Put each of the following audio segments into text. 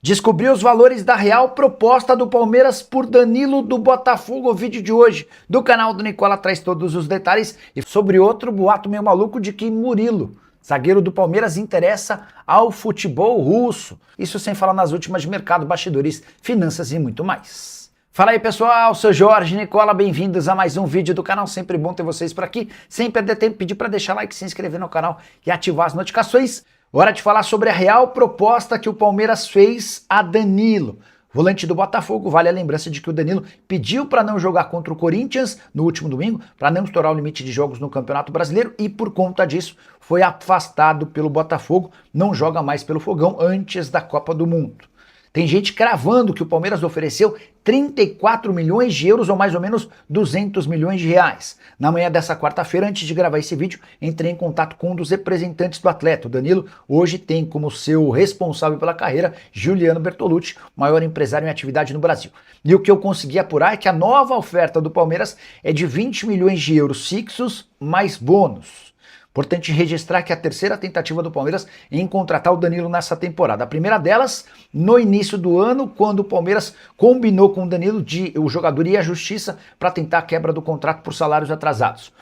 Descobrir os valores da real proposta do Palmeiras por Danilo do Botafogo. O vídeo de hoje do canal do Nicola traz todos os detalhes e sobre outro boato meio maluco de que Murilo, zagueiro do Palmeiras, interessa ao futebol russo. Isso sem falar nas últimas de mercado, bastidores, finanças e muito mais. Fala aí pessoal, sou Jorge Nicola, bem-vindos a mais um vídeo do canal, sempre bom ter vocês por aqui, sem perder tempo, pedir para deixar like, se inscrever no canal e ativar as notificações. Hora de falar sobre a real proposta que o Palmeiras fez a Danilo. Volante do Botafogo, vale a lembrança de que o Danilo pediu para não jogar contra o Corinthians no último domingo, para não estourar o limite de jogos no Campeonato Brasileiro e por conta disso foi afastado pelo Botafogo, não joga mais pelo Fogão antes da Copa do Mundo. Tem gente cravando que o Palmeiras ofereceu 34 milhões de euros ou mais ou menos 200 milhões de reais. Na manhã dessa quarta-feira, antes de gravar esse vídeo, entrei em contato com um dos representantes do atleta. O Danilo hoje tem como seu responsável pela carreira Juliano Bertolucci, maior empresário em atividade no Brasil. E o que eu consegui apurar é que a nova oferta do Palmeiras é de 20 milhões de euros fixos mais bônus. Importante registrar que a terceira tentativa do Palmeiras em contratar o Danilo nessa temporada. A primeira delas, no início do ano, quando o Palmeiras combinou com o Danilo de o jogador ir à justiça para tentar a quebra do contrato por salários atrasados.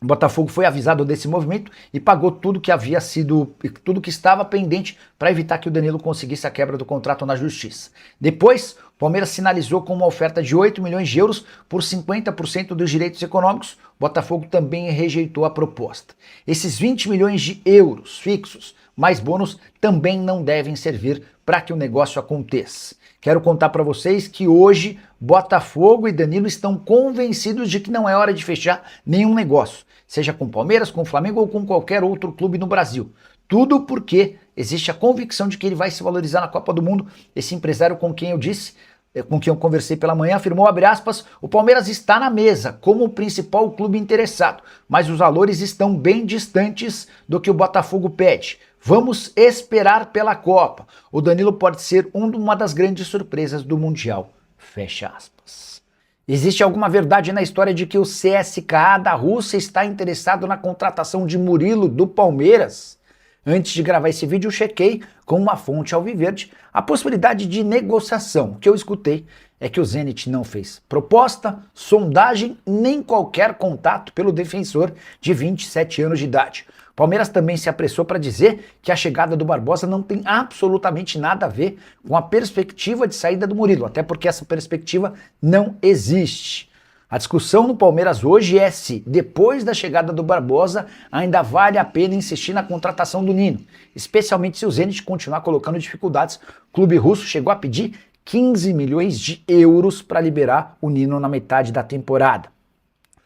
O Botafogo foi avisado desse movimento e pagou tudo que havia sido, tudo que estava pendente para evitar que o Danilo conseguisse a quebra do contrato na justiça. Depois, o Palmeiras sinalizou com uma oferta de 8 milhões de euros por 50% dos direitos econômicos. O Botafogo também rejeitou a proposta. Esses 20 milhões de euros fixos, mais bônus, também não devem servir para que o negócio aconteça. Quero contar para vocês que hoje Botafogo e Danilo estão convencidos de que não é hora de fechar nenhum negócio, seja com Palmeiras, com Flamengo ou com qualquer outro clube no Brasil. Tudo porque existe a convicção de que ele vai se valorizar na Copa do Mundo. Esse empresário com quem eu conversei pela manhã, afirmou, abre aspas, o Palmeiras está na mesa como o principal clube interessado, mas os valores estão bem distantes do que o Botafogo pede. Vamos esperar pela Copa. O Danilo pode ser uma das grandes surpresas do Mundial. Fecha aspas. Existe alguma verdade na história de que o CSKA da Rússia está interessado na contratação de Murilo do Palmeiras? Antes de gravar esse vídeo, eu chequei com uma fonte alviverde a possibilidade de negociação. O que eu escutei é que o Zenit não fez proposta, sondagem, nem qualquer contato pelo defensor de 27 anos de idade. O Palmeiras também se apressou para dizer que a chegada do Barbosa não tem absolutamente nada a ver com a perspectiva de saída do Murilo, até porque essa perspectiva não existe. A discussão no Palmeiras hoje é se, depois da chegada do Barbosa, ainda vale a pena insistir na contratação do Nino, especialmente se o Zenit continuar colocando dificuldades. O clube russo chegou a pedir 15 milhões de euros para liberar o Nino na metade da temporada.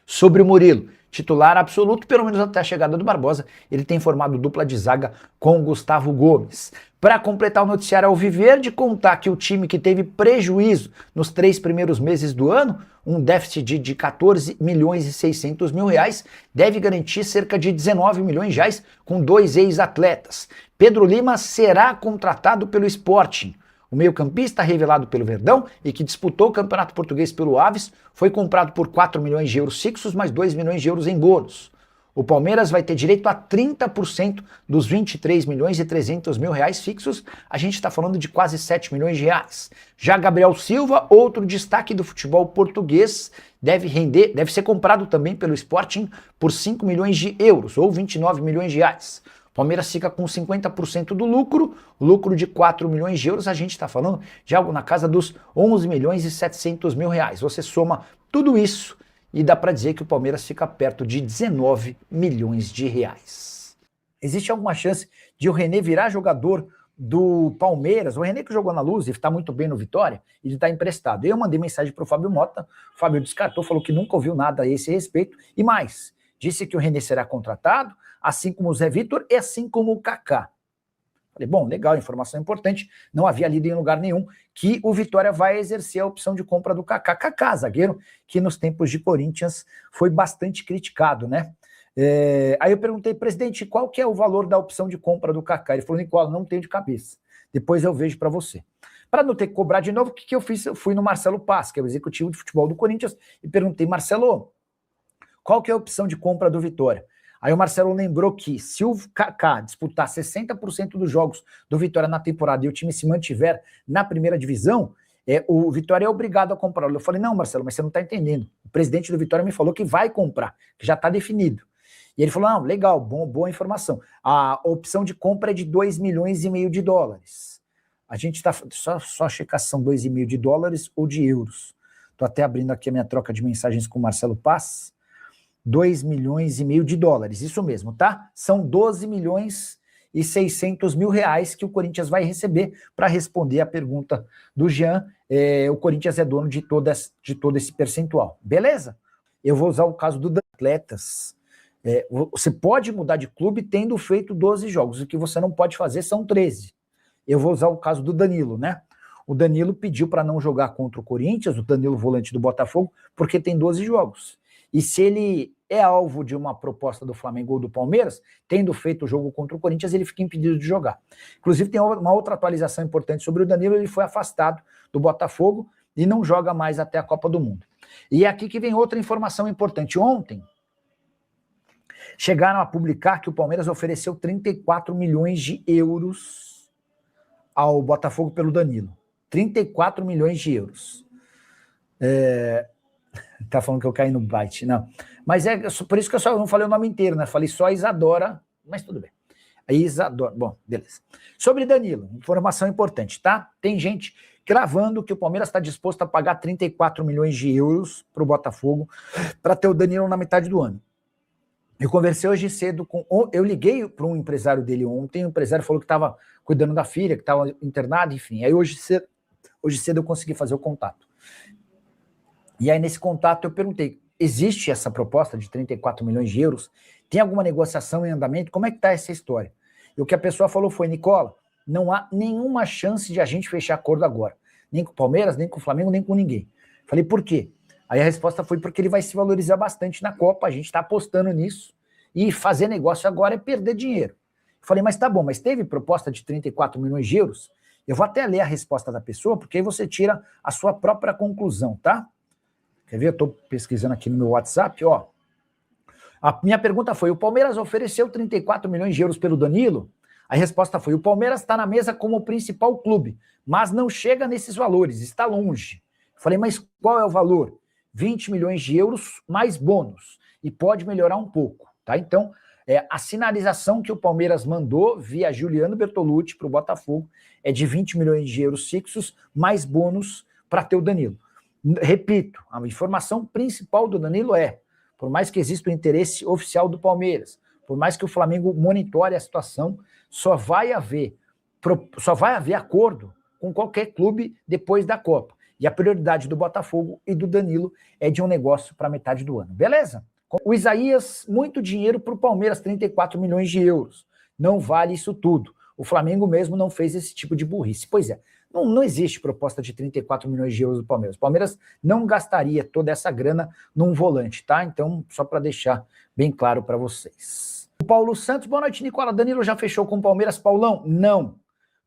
Sobre o Murilo, titular absoluto, pelo menos até a chegada do Barbosa, ele tem formado dupla de zaga com o Gustavo Gomes. Para completar o noticiário alviverde, contar que o time que teve prejuízo nos 3 primeiros meses do ano, um déficit de 14 milhões e 600 mil reais, deve garantir cerca de 19 milhões de reais com 2 ex-atletas. Pedro Lima será contratado pelo Sporting. O meio-campista, revelado pelo Verdão e que disputou o Campeonato Português pelo Aves, foi comprado por 4 milhões de euros fixos, mais 2 milhões de euros em bônus. O Palmeiras vai ter direito a 30% dos 23 milhões e 300 mil reais fixos, a gente está falando de quase 7 milhões de reais. Já Gabriel Silva, outro destaque do futebol português, deve ser comprado também pelo Sporting por 5 milhões de euros, ou 29 milhões de reais. Palmeiras fica com 50% do lucro de 4 milhões de euros, a gente está falando de algo na casa dos 11 milhões e 700 mil reais. Você soma tudo isso e dá para dizer que o Palmeiras fica perto de 19 milhões de reais. Existe alguma chance de o René virar jogador do Palmeiras? O René que jogou na Luz e está muito bem no Vitória, ele está emprestado. Eu mandei mensagem para o Fábio Mota, o Fábio descartou, falou que nunca ouviu nada a esse respeito e mais, disse que o René será contratado, assim como o Zé Vitor e assim como o Kaká. Falei, bom, legal, informação importante, não havia lido em lugar nenhum que o Vitória vai exercer a opção de compra do Kaká. Kaká, zagueiro, que nos tempos de Corinthians foi bastante criticado, né? Aí eu perguntei, presidente, qual que é o valor da opção de compra do Kaká? Ele falou, Nicola, não tenho de cabeça, depois eu vejo para você. Para não ter que cobrar de novo, o que eu fiz? Eu fui no Marcelo Paz, que é o executivo de futebol do Corinthians, e perguntei, Marcelo, qual que é a opção de compra do Vitória? Aí o Marcelo lembrou que se o Kaká disputar 60% dos jogos do Vitória na temporada e o time se mantiver na primeira divisão, o Vitória é obrigado a comprá-lo. Eu falei, não, Marcelo, mas você não está entendendo. O presidente do Vitória me falou que vai comprar, que já está definido. E ele falou, não, legal, boa informação. A opção de compra é de 2,5 milhões de dólares. A gente está, só checar se são 2,5 milhões de dólares ou de euros. Estou até abrindo aqui a minha troca de mensagens com o Marcelo Paz. 2,5 milhões de dólares, isso mesmo, tá? São 12.600.000 reais que o Corinthians vai receber para responder a pergunta do Jean. O Corinthians é dono de todo esse percentual, beleza? Eu vou usar o caso do atletas. Você pode mudar de clube tendo feito 12 jogos, o que você não pode fazer são 13. Eu vou usar o caso do Danilo, né? O Danilo pediu para não jogar contra o Corinthians, o Danilo volante do Botafogo, porque tem 12 jogos. E se ele é alvo de uma proposta do Flamengo ou do Palmeiras, tendo feito o jogo contra o Corinthians, ele fica impedido de jogar. Inclusive tem uma outra atualização importante sobre o Danilo, ele foi afastado do Botafogo e não joga mais até a Copa do Mundo. E é aqui que vem outra informação importante. Ontem, chegaram a publicar que o Palmeiras ofereceu 34 milhões de euros ao Botafogo pelo Danilo. 34 milhões de euros. Tá falando que eu caí no bite, não. Mas por isso que eu só não falei o nome inteiro, né? Falei só Isadora, mas tudo bem. A Isadora, bom, beleza. Sobre Danilo, informação importante, tá? Tem gente gravando que o Palmeiras está disposto a pagar 34 milhões de euros para o Botafogo para ter o Danilo na metade do ano. Eu conversei hoje cedo eu liguei para um empresário dele ontem, o empresário falou que estava cuidando da filha, que estava internado, enfim. Aí hoje cedo eu consegui fazer o contato. E aí nesse contato eu perguntei, existe essa proposta de 34 milhões de euros? Tem alguma negociação em andamento? Como é que está essa história? E o que a pessoa falou foi, Nicola, não há nenhuma chance de a gente fechar acordo agora. Nem com o Palmeiras, nem com o Flamengo, nem com ninguém. Falei, por quê? Aí a resposta foi porque ele vai se valorizar bastante na Copa, a gente está apostando nisso, e fazer negócio agora é perder dinheiro. Falei, mas tá bom, mas teve proposta de 34 milhões de euros? Eu vou até ler a resposta da pessoa, porque aí você tira a sua própria conclusão, tá? Quer ver? Eu estou pesquisando aqui no meu WhatsApp, ó. A minha pergunta foi, o Palmeiras ofereceu 34 milhões de euros pelo Danilo? A resposta foi, o Palmeiras está na mesa como o principal clube, mas não chega nesses valores, está longe. Falei, mas qual é o valor? 20 milhões de euros mais bônus, e pode melhorar um pouco, tá? Então, a sinalização que o Palmeiras mandou via Juliano Bertolucci para o Botafogo é de 20 milhões de euros fixos mais bônus para ter o Danilo. Repito, a informação principal do Danilo por mais que exista o interesse oficial do Palmeiras, por mais que o Flamengo monitore a situação, só vai haver acordo com qualquer clube depois da Copa. E a prioridade do Botafogo e do Danilo é de um negócio para metade do ano. Beleza? O Isaías, muito dinheiro para o Palmeiras, 34 milhões de euros. Não vale isso tudo. O Flamengo mesmo não fez esse tipo de burrice. Pois é, não existe proposta de 34 milhões de euros do Palmeiras. O Palmeiras não gastaria toda essa grana num volante, tá? Então, só para deixar bem claro para vocês. O Paulo Santos, boa noite, Nicola. Danilo já fechou com o Palmeiras, Paulão? Não.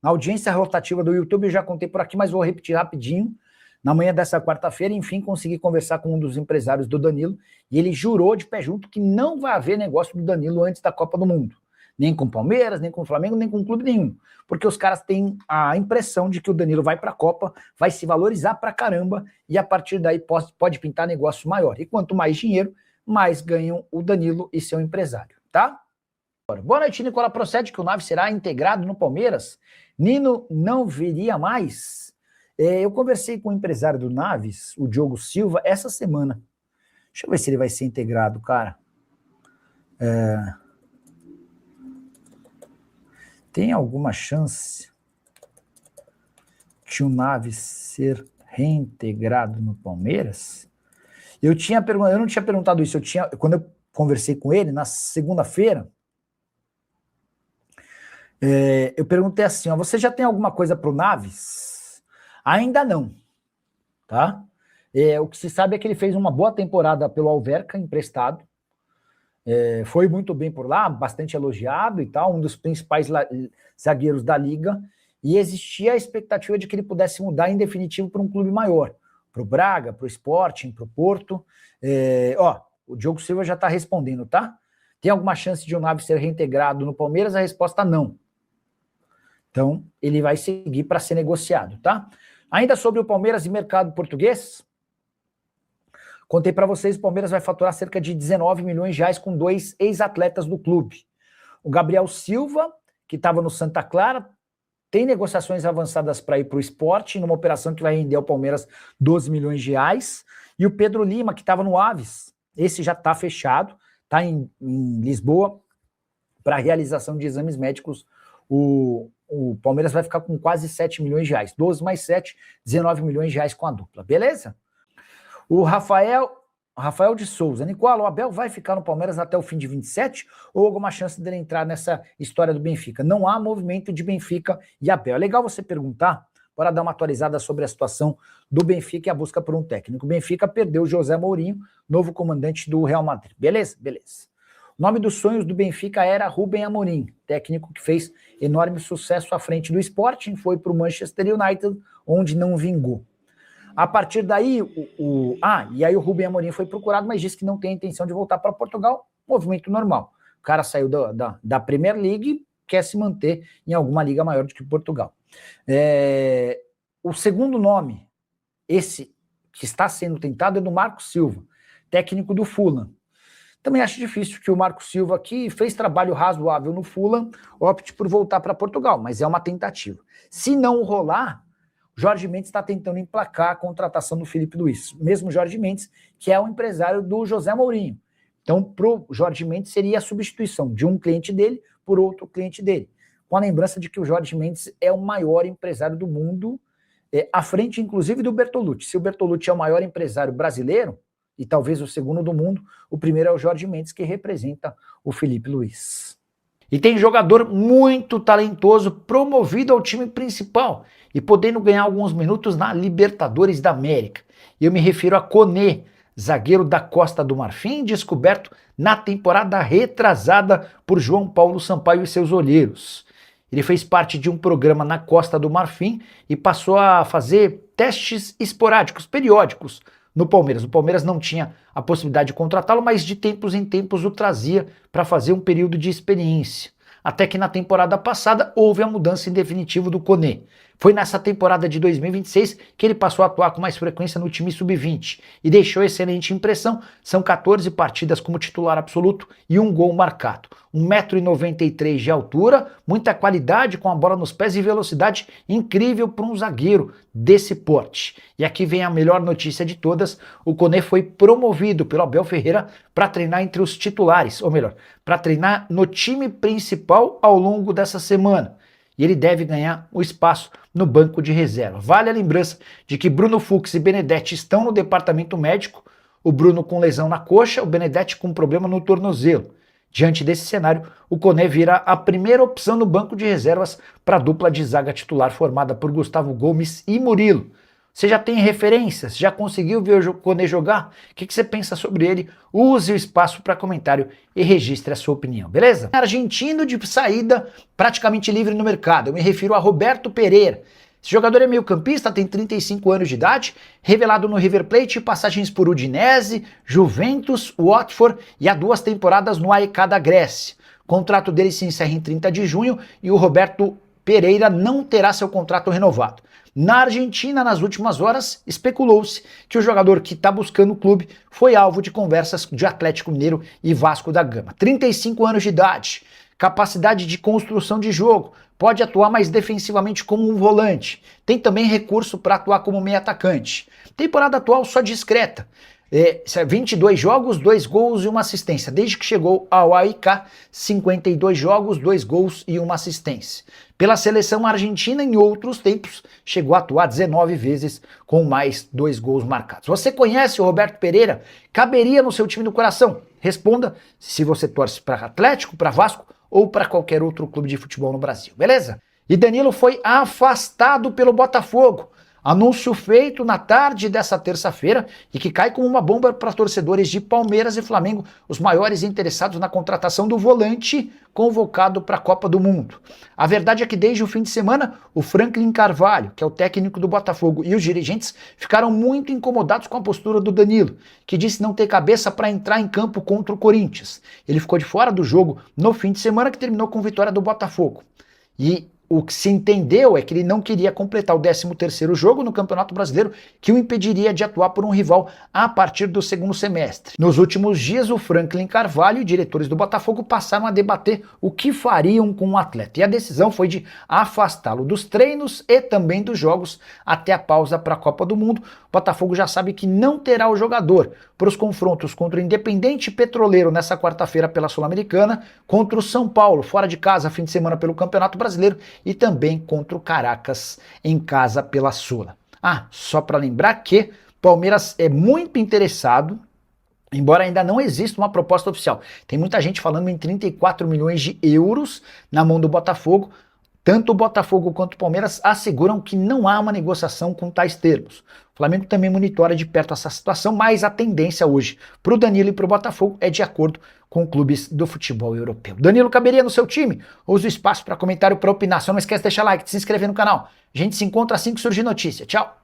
Na audiência rotativa do YouTube eu já contei por aqui, mas vou repetir rapidinho. Na manhã dessa quarta-feira, enfim, consegui conversar com um dos empresários do Danilo e ele jurou de pé junto que não vai haver negócio do Danilo antes da Copa do Mundo. Nem com o Palmeiras, nem com o Flamengo, nem com clube nenhum. Porque os caras têm a impressão de que o Danilo vai para a Copa, vai se valorizar pra caramba e a partir daí pode pintar negócio maior. E quanto mais dinheiro, mais ganham o Danilo e seu empresário, tá? Boa noite, Nicola. Procede que o Naves será integrado no Palmeiras? Nino não viria mais? Eu conversei com o empresário do Naves, o Diogo Silva, essa semana. Deixa eu ver se ele vai ser integrado, cara. Tem alguma chance de o Naves ser reintegrado no Palmeiras? Eu não tinha perguntado isso. Quando eu conversei com ele, na segunda-feira, eu perguntei assim, ó, você já tem alguma coisa para o Naves? Ainda não, tá? O que se sabe é que ele fez uma boa temporada pelo Alverca, emprestado. Foi muito bem por lá, bastante elogiado e tal, um dos principais zagueiros da liga, e existia a expectativa de que ele pudesse mudar em definitivo para um clube maior, para o Braga, para o Sporting, para o Porto. O Diogo Silva já está respondendo, tá? Tem alguma chance de o Naves ser reintegrado no Palmeiras? A resposta não. Então, ele vai seguir para ser negociado, tá? Ainda sobre o Palmeiras e mercado português, contei para vocês, o Palmeiras vai faturar cerca de 19 milhões de reais com 2 ex-atletas do clube. O Gabriel Silva, que estava no Santa Clara, tem negociações avançadas para ir para o Sport, numa operação que vai render ao Palmeiras 12 milhões de reais. E o Pedro Lima, que estava no Aves, esse já está fechado, está em Lisboa, para realização de exames médicos. O Palmeiras vai ficar com quase 7 milhões de reais. 12 mais 7, 19 milhões de reais com a dupla, beleza? O Rafael de Souza. Nicola, o Abel vai ficar no Palmeiras até o fim de 27 ou alguma chance dele entrar nessa história do Benfica? Não há movimento de Benfica e Abel. É legal você perguntar para dar uma atualizada sobre a situação do Benfica e a busca por um técnico. O Benfica perdeu o José Mourinho, novo comandante do Real Madrid. Beleza? Beleza. O nome dos sonhos do Benfica era Rubem Amorim, técnico que fez enorme sucesso à frente do Sporting, foi para o Manchester United, onde não vingou. A partir daí, e aí o Rubem Amorim foi procurado, mas disse que não tem intenção de voltar para Portugal, movimento normal. O cara saiu da Premier League e quer se manter em alguma liga maior do que Portugal. O segundo nome, esse que está sendo tentado, é do Marco Silva, técnico do Fulham. Também acho difícil que o Marco Silva, que fez trabalho razoável no Fulham, opte por voltar para Portugal, mas é uma tentativa. Se não rolar, Jorge Mendes está tentando emplacar a contratação do Felipe Luiz, mesmo Jorge Mendes, que é o empresário do José Mourinho. Então, para o Jorge Mendes, seria a substituição de um cliente dele por outro cliente dele, com a lembrança de que o Jorge Mendes é o maior empresário do mundo, à frente, inclusive, do Bertolucci. Se o Bertolucci é o maior empresário brasileiro, e talvez o segundo do mundo, o primeiro é o Jorge Mendes, que representa o Felipe Luiz. E tem jogador muito talentoso promovido ao time principal e podendo ganhar alguns minutos na Libertadores da América. E eu me refiro a Koné, zagueiro da Costa do Marfim, descoberto na temporada retrasada por João Paulo Sampaio e seus olheiros. Ele fez parte de um programa na Costa do Marfim e passou a fazer testes esporádicos, periódicos, no Palmeiras. O Palmeiras não tinha a possibilidade de contratá-lo, mas de tempos em tempos o trazia para fazer um período de experiência. Até que na temporada passada houve a mudança em definitivo do Koné. Foi nessa temporada de 2026 que ele passou a atuar com mais frequência no time sub-20 e deixou excelente impressão. São 14 partidas como titular absoluto e um gol marcado. 1,93 m de altura, muita qualidade com a bola nos pés e velocidade incrível para um zagueiro desse porte. E aqui vem a melhor notícia de todas: o Koné foi promovido pelo Abel Ferreira para treinar entre os titulares, ou melhor, para treinar no time principal ao longo dessa semana. E ele deve ganhar o espaço no banco de reserva. Vale a lembrança de que Bruno Fux e Benedetti estão no departamento médico, o Bruno com lesão na coxa, o Benedetti com problema no tornozelo. Diante desse cenário, o Koné vira a primeira opção no banco de reservas para a dupla de zaga titular formada por Gustavo Gomes e Murilo. Você já tem referências? Já conseguiu ver o Koné jogar? O que você pensa sobre ele? Use o espaço para comentário e registre a sua opinião, beleza? Argentino de saída praticamente livre no mercado. Eu me refiro a Roberto Pereira. Esse jogador é meio campista, tem 35 anos de idade, revelado no River Plate, passagens por Udinese, Juventus, Watford e há 2 temporadas no AEK da Grécia. O contrato dele se encerra em 30 de junho e o Roberto Pereira não terá seu contrato renovado. Na Argentina, nas últimas horas, especulou-se que o jogador que está buscando o clube foi alvo de conversas de Atlético Mineiro e Vasco da Gama. 35 anos de idade, capacidade de construção de jogo, pode atuar mais defensivamente como um volante, tem também recurso para atuar como meio atacante. Temporada atual só discreta. 22 jogos, 2 gols e 1 assistência. Desde que chegou ao AEK, 52 jogos, 2 gols e 1 assistência. Pela seleção argentina, em outros tempos, chegou a atuar 19 vezes com mais 2 gols marcados. Você conhece o Roberto Pereira? Caberia no seu time do coração? Responda se você torce para Atlético, para Vasco ou para qualquer outro clube de futebol no Brasil, beleza? E Danilo foi afastado pelo Botafogo. Anúncio feito na tarde dessa terça-feira e que cai como uma bomba para torcedores de Palmeiras e Flamengo, os maiores interessados na contratação do volante convocado para a Copa do Mundo. A verdade é que desde o fim de semana, o Franklin Carvalho, que é o técnico do Botafogo, e os dirigentes ficaram muito incomodados com a postura do Danilo, que disse não ter cabeça para entrar em campo contra o Corinthians. Ele ficou de fora do jogo no fim de semana, que terminou com vitória do Botafogo. E o que se entendeu é que ele não queria completar o 13º jogo no Campeonato Brasileiro, que o impediria de atuar por um rival a partir do segundo semestre. Nos últimos dias, o Franklin Carvalho e diretores do Botafogo passaram a debater o que fariam com o atleta. E a decisão foi de afastá-lo dos treinos e também dos jogos até a pausa para a Copa do Mundo. O Botafogo já sabe que não terá o jogador para os confrontos contra o Independente Petroleiro nessa quarta-feira pela Sul-Americana, contra o São Paulo, fora de casa, fim de semana pelo Campeonato Brasileiro, e também contra o Caracas em casa pela Sula. Só para lembrar que Palmeiras é muito interessado, embora ainda não exista uma proposta oficial. Tem muita gente falando em 34 milhões de euros na mão do Botafogo. Tanto o Botafogo quanto o Palmeiras asseguram que não há uma negociação com tais termos. O Flamengo também monitora de perto essa situação, mas a tendência hoje para o Danilo e para o Botafogo é de acordo com clubes do futebol europeu. Danilo caberia no seu time? Use o espaço para comentário para opinar. Só não esquece de deixar like, de se inscrever no canal. A gente se encontra assim que surgir notícia. Tchau!